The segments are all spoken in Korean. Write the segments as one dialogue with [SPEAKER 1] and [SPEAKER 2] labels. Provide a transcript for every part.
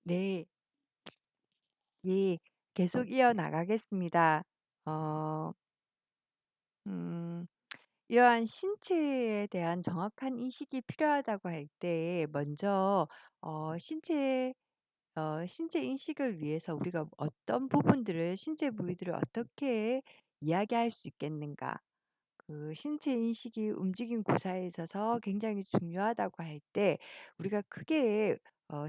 [SPEAKER 1] 네. 예. 계속 이어나가겠습니다. 어 음 이러한 신체에 대한 정확한 인식이 필요하다고 할 때 먼저 신체 신체 인식을 위해서 우리가 어떤 부분들을 신체 부위들을 어떻게 이야기할 수 있겠는가. 그 신체 인식이 움직임 구사에 있어서 굉장히 중요하다고 할 때 우리가 크게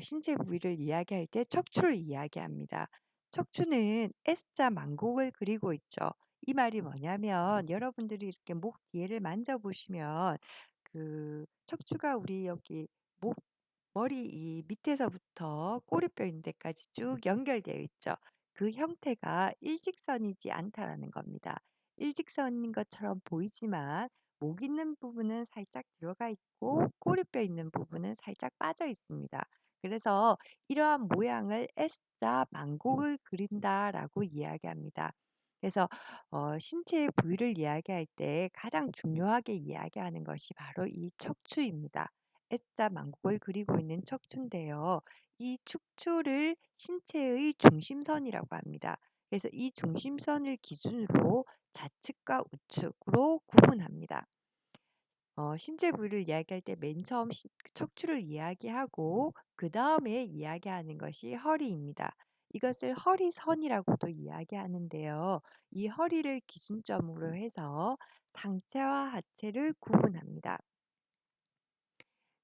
[SPEAKER 1] 신체 부위를 이야기할 때 척추를 이야기합니다. 척추는 S자 만곡을 그리고 있죠. 이 말이 뭐냐면 여러분들이 이렇게 목 뒤에를 만져보시면 그 척추가 우리 여기 목 머리 이 밑에서부터 꼬리뼈 있는 데까지 쭉 연결되어 있죠. 그 형태가 일직선이지 않다라는 겁니다. 일직선인 것처럼 보이지만 목 있는 부분은 살짝 들어가 있고 꼬리뼈 있는 부분은 살짝 빠져 있습니다. 그래서 이러한 모양을 S자 만곡을 그린다라고 이야기합니다. 그래서 신체의 부위를 이야기할 때 가장 중요하게 이야기하는 것이 바로 이 척추입니다. S자 만곡을 그리고 있는 척추인데요. 이 척추를 신체의 중심선이라고 합니다. 그래서 이 중심선을 기준으로 좌측과 우측으로 구분합니다. 신체 부위를 이야기할 때 맨 처음 척추를 이야기하고 그다음에 이야기하는 것이 허리입니다. 이것을 허리선이라고도 이야기하는데요. 이 허리를 기준점으로 해서 상체와 하체를 구분합니다.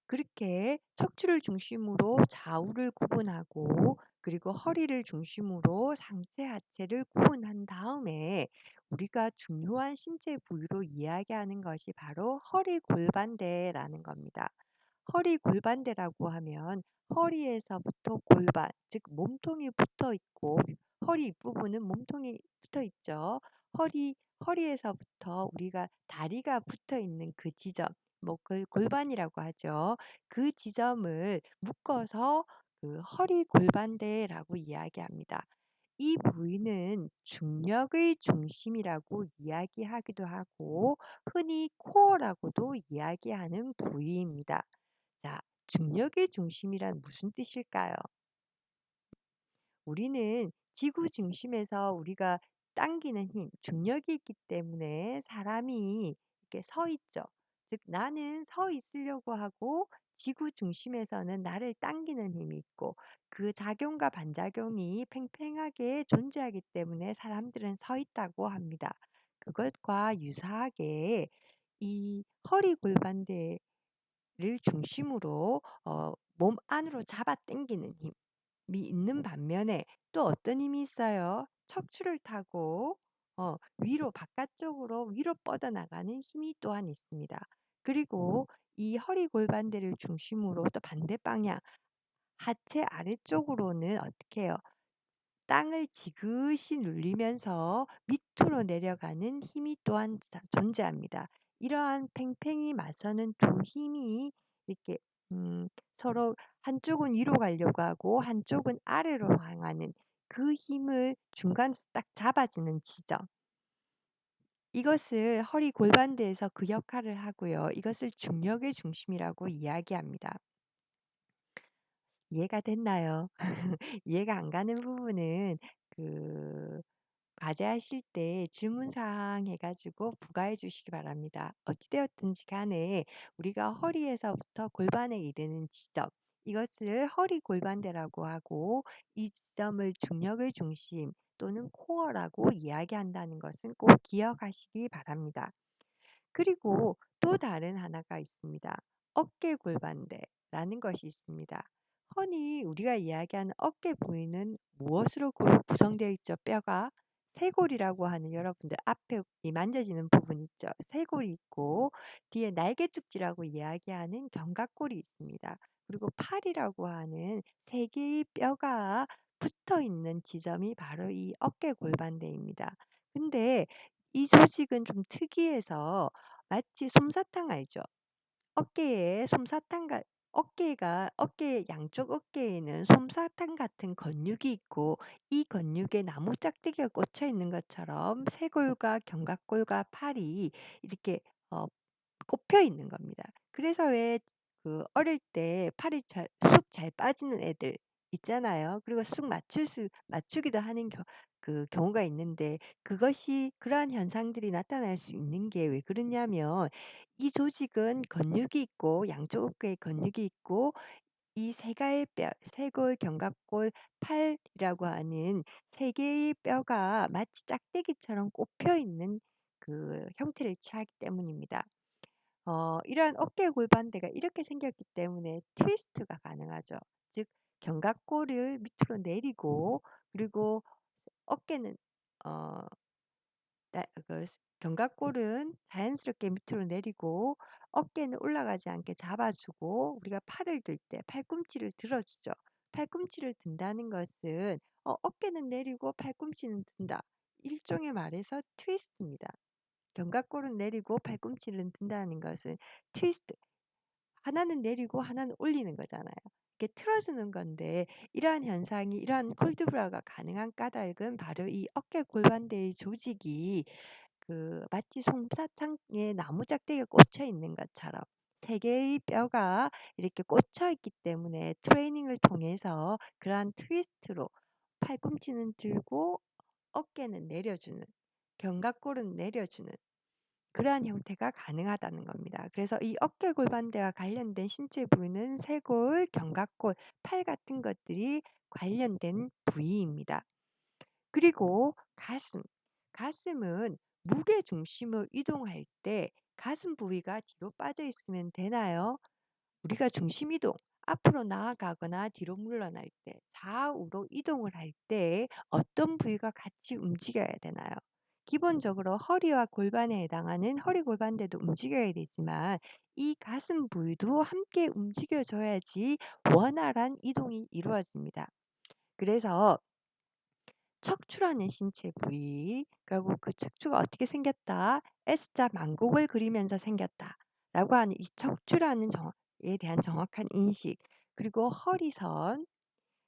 [SPEAKER 1] 그렇게 척추를 중심으로 좌우를 구분하고 그리고 허리를 중심으로 상체, 하체를 구분한 다음에 우리가 중요한 신체 부위로 이야기하는 것이 바로 허리 골반대라는 겁니다. 허리 골반대라고 하면 허리에서부터 골반, 즉 몸통이 붙어 있고 허리 윗부분은 몸통이 붙어 있죠. 허리 허리에서부터 우리가 다리가 붙어 있는 그 지점, 뭐 그 골반이라고 하죠. 그 지점을 묶어서 그 허리 골반대라고 이야기합니다. 이 부위는 중력의 중심이라고 이야기하기도 하고 흔히 코어라고도 이야기하는 부위입니다. 자, 중력의 중심이란 무슨 뜻일까요? 우리는 지구 중심에서 우리가 당기는 힘, 중력이 있기 때문에 사람이 이렇게 서 있죠. 즉, 나는 서 있으려고 하고 지구 중심에서는 나를 당기는 힘이 있고 그 작용과 반작용이 팽팽하게 존재하기 때문에 사람들은 서 있다고 합니다. 그것과 유사하게 이 허리 골반대를 중심으로 몸 안으로 잡아 당기는 힘, 미 있는 반면에 또 어떤 힘이 있어요? 척추를 타고 위로 바깥쪽으로 위로 뻗어나가는 힘이 또한 있습니다. 그리고 이 허리 골반대를 중심으로 또 반대 방향 하체 아래쪽으로는 어떻게 해요? 땅을 지그시 눌리면서 밑으로 내려가는 힘이 또한 존재합니다. 이러한 팽팽히 맞서는 두 힘이 이렇게 서로 한쪽은 위로 가려고 하고 한쪽은 아래로 향하는 그 힘을 중간에서 딱 잡아주는 지점. 이것을 허리 골반대에서 그 역할을 하고요. 이것을 중력의 중심이라고 이야기합니다. 이해가 됐나요? 이해가 안 가는 부분은 그 과제하실 때 질문사항 해 가지고 부과해 주시기 바랍니다. 어찌 되었든지 간에 우리가 허리에서부터 골반에 이르는 지점, 이것을 허리 골반대라고 하고 이 지점을 중력의 중심 또는 코어라고 이야기한다는 것은 꼭 기억하시기 바랍니다. 그리고 또 다른 하나가 있습니다. 어깨 골반대라는 것이 있습니다. 흔히 우리가 이야기하는 어깨 부위는 무엇으로 구성되어 있죠? 뼈가 쇄골이라고 하는 여러분들 앞에 이 만져지는 부분 있죠? 쇄골이 있고 뒤에 날개죽지라고 이야기하는 견갑골이 있습니다. 그리고 팔이라고 하는 세 개의 뼈가 붙어 있는 지점이 바로 이 어깨 골반대입니다. 근데 이 조직은 좀 특이해서 마치 솜사탕 알죠? 어깨에 솜사탕 같 어깨가 어깨 양쪽 어깨에는 솜사탕 같은 근육이 있고 이 근육에 나무 짝대기가 꽂혀 있는 것처럼 쇄골과 견갑골과 팔이 이렇게 어 꼽혀 있는 겁니다. 그래서 왜 그 어릴 때 팔이 잘 쑥 잘 빠지는 애들 있잖아요. 그리고 쑥 맞추기도 하는 경우가 있는데, 그것이 그러한 현상들이 나타날 수 있는 게 왜 그러냐면, 이 조직은 근육이 있고 양쪽 어깨에 근육이 있고 이 세 가의 뼈, 쇄골, 견갑골, 팔이라고 하는 세 개의 뼈가 마치 짝대기처럼 꼽혀 있는 그 형태를 취하기 때문입니다. 이러한 어깨 골반대가 이렇게 생겼기 때문에 트위스트가 가능하죠. 즉 견갑골을 밑으로 내리고, 그리고 어깨는 어 따 그 견갑골은 자연스럽게 밑으로 내리고 어깨는 올라가지 않게 잡아 주고, 우리가 팔을 들 때 팔꿈치를 들어 주죠. 팔꿈치를 든다는 것은 어깨는 내리고 팔꿈치는 든다. 일종의 말해서 트위스트입니다. 견갑골은 내리고 팔꿈치를 든다는 것은 트위스트. 하나는 내리고 하나는 올리는 거잖아요. 이게 틀어 주는 건데, 이러한 현상이, 이러한 콜드브라가 가능한 까닭은 바로 이 어깨 골반대의 조직이 마치 솜사탕에 나무 짝대기가 꽂혀 있는 것처럼 세 개의 뼈가 이렇게 꽂혀 있기 때문에, 트레이닝을 통해서 그러한 트위스트로 팔꿈치는 들고 어깨는 내려주는, 견갑골은 내려주는 그러한 형태가 가능하다는 겁니다. 그래서 이 어깨 골반대와 관련된 신체 부위는 쇄골, 견갑골, 팔 같은 것들이 관련된 부위입니다. 그리고 가슴. 가슴은 무게 중심을 이동할 때 가슴 부위가 뒤로 빠져 있으면 되나요? 우리가 중심 이동, 앞으로 나아가거나 뒤로 물러날 때, 좌우로 이동을 할 때 어떤 부위가 같이 움직여야 되나요? 기본적으로 허리와 골반에 해당하는 허리 골반대도 움직여야 되지만, 이 가슴 부위도 함께 움직여줘야지 원활한 이동이 이루어집니다. 그래서 척추라는 신체 부위, 그리고 그 척추가 어떻게 생겼다, S자 만곡을 그리면서 생겼다라고 하는 이 척추라는 에 대한 정확한 인식, 그리고 허리선,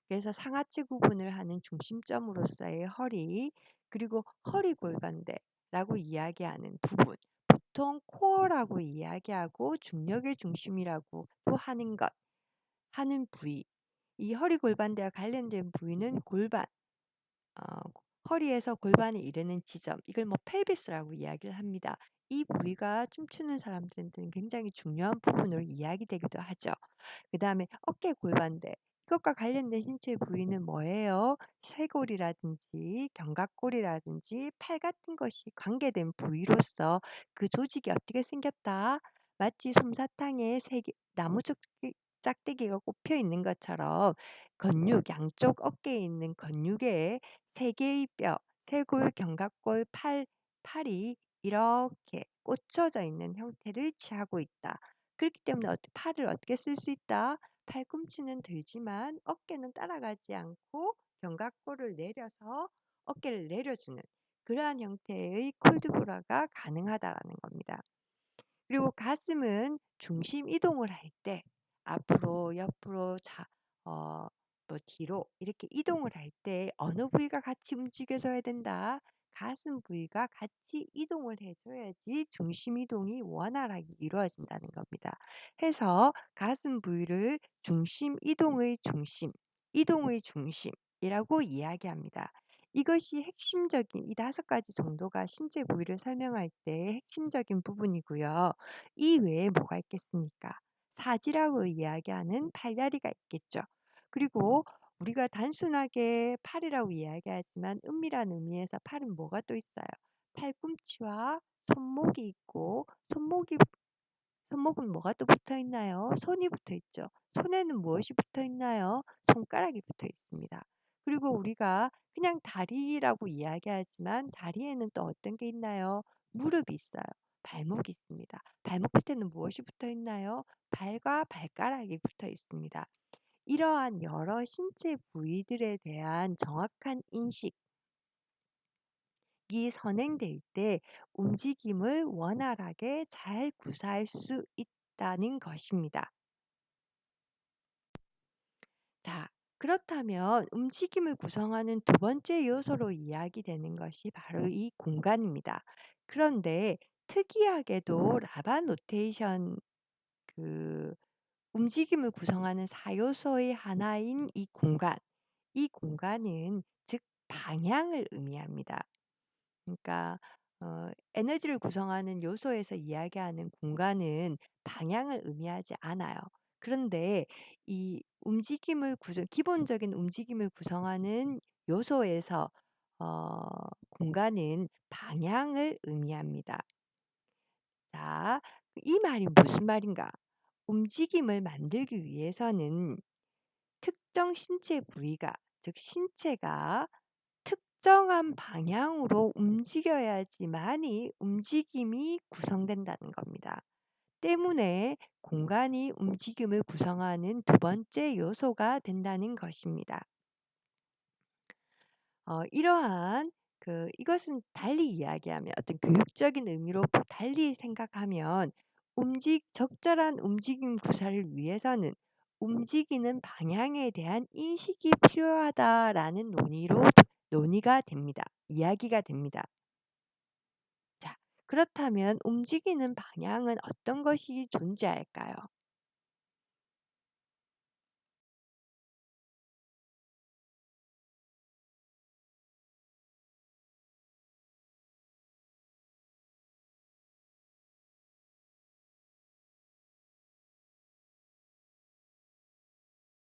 [SPEAKER 1] 그래서 상하체 구분을 하는 중심점으로서의 허리, 그리고 허리 골반대라고 이야기하는 부분, 보통 코어라고 이야기하고 중력의 중심이라고도 하는 부위, 이 허리 골반대와 관련된 부위는 골반, 어 허리에서 골반에 이르는 지점, 이걸 뭐 펠비스라고 이야기를 합니다. 이 부위가 춤추는 사람들한테는 굉장히 중요한 부분으로 이야기되기도 하죠. 그다음에 어깨 골반대, 이것과 관련된 신체 부위는 뭐예요? 쇄골이라든지 견갑골이라든지 팔 같은 것이 관계된 부위로서 그 조직이 어떻게 생겼다? 마치 솜사탕에 나무 짝대기가 꼽혀 있는 것처럼 근육, 양쪽 어깨에 있는 근육에 세 개의 뼈, 쇄골, 견갑골, 팔이 이렇게 꽂혀져 있는 형태를 취하고 있다. 그렇기 때문에 팔을 어떻게 쓸 수 있다? 팔꿈치는 들지만 어깨는 따라가지 않고 견갑골을 내려서 어깨를 내려주는 그러한 형태의 콜드브라가 가능하다라는 겁니다. 그리고 가슴은 중심 이동을 할 때 앞으로, 옆으로, 뭐 뒤로 이렇게 이동을 할 때 어느 부위가 같이 움직여줘야 된다. 가슴 부위가 같이 이동을 해줘야지 중심 이동이 원활하게 이루어진다는 겁니다. 해서 가슴 부위를 중심 이동의 중심, 이동의 중심이라고 이야기합니다. 이것이 핵심적인 이 5가지 정도가 신체 부위를 설명할 때 핵심적인 부분이고요. 이 외에 뭐가 있겠습니까? 사지라고 이야기하는 팔다리가 있겠죠. 그리고 우리가 단순하게 팔이라고 이야기하지만 은밀한 의미에서 팔은 뭐가 또 있어요? 팔꿈치와 손목이 있고, 손목은 뭐가 또 붙어 있나요? 손이 붙어 있죠. 손에는 무엇이 붙어 있나요? 손가락이 붙어 있습니다. 그리고 우리가 그냥 다리라고 이야기하지만 다리에는 또 어떤 게 있나요? 무릎이 있어요. 발목이 있습니다. 발목 끝에는 무엇이 붙어 있나요? 발과 발가락이 붙어 있습니다. 이러한 여러 신체 부위들에 대한 정확한 인식이 선행될 때 움직임을 원활하게 잘 구사할 수 있다는 것입니다. 자, 그렇다면 움직임을 구성하는 두 번째 요소로 이야기되는 것이 바로 이 공간입니다. 그런데 특이하게도 라바 노테이션 그 움직임을 구성하는 4 요소의 하나인 이 공간, 이 공간은 즉 방향을 의미합니다. 그러니까 에너지를 구성하는 요소에서 이야기하는 공간은 방향을 의미하지 않아요. 그런데 이 움직임을 구성 기본적인 움직임을 구성하는 요소에서 어 공간은 방향을 의미합니다. 자, 이 말이 무슨 말인가? 움직임을 만들기 위해서는 특정 신체 부위가 즉 신체가 특정한 방향으로 움직여야지만이 움직임이 구성된다는 겁니다. 때문에 공간이 움직임을 구성하는 두 번째 요소가 된다는 것입니다. 이러한 이것은 달리 이야기하면 어떤 교육적인 의미로 달리 생각하면 적절한 움직임 구사를 위해서는 움직이는 방향에 대한 인식이 필요하다라는 논의가 됩니다. 이야기가 됩니다. 자, 그렇다면 움직이는 방향은 어떤 것이 존재할까요?